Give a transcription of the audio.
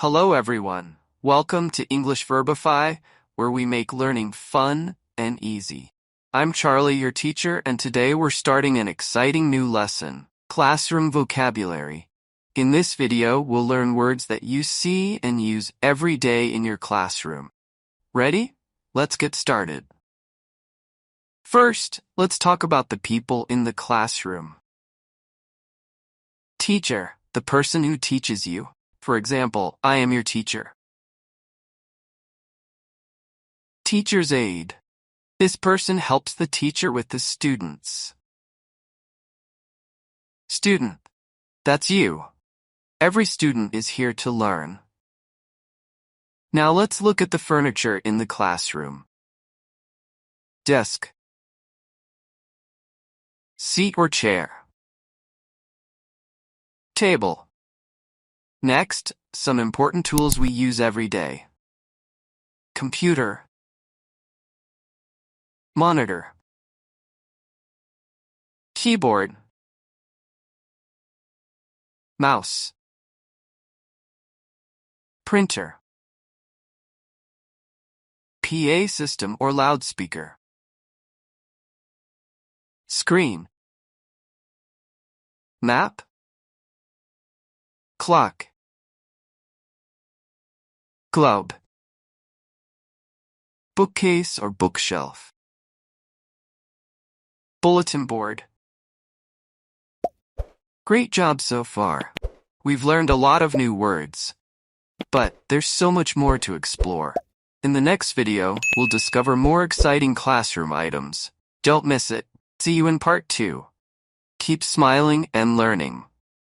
Hello everyone. Welcome to English Verbify, where we make learning fun and easy. I'm Charlie, your teacher, and today we're starting an exciting new lesson, Classroom Vocabulary. In this video, we'll learn words that you see and use every day in your classroom. Ready? Let's get started. First, let's talk about the people in the classroom. Teacher, the person who teaches you. For example, I am your teacher. Teacher's aide. This person helps the teacher with the students. Student. That's you. Every student is here to learn. Now let's look at the furniture in the classroom. Desk. Seat or chair. Table. Next, some important tools we use every day. Computer. Monitor. Keyboard. Mouse. Printer. PA system or loudspeaker. Screen. Map. Clock. Globe. Bookcase or bookshelf. Bulletin board. Great job so far. We've learned a lot of new words. But there's so much more to explore. In the next video, we'll discover more exciting classroom items. Don't miss it. See you in part 2. Keep smiling and learning.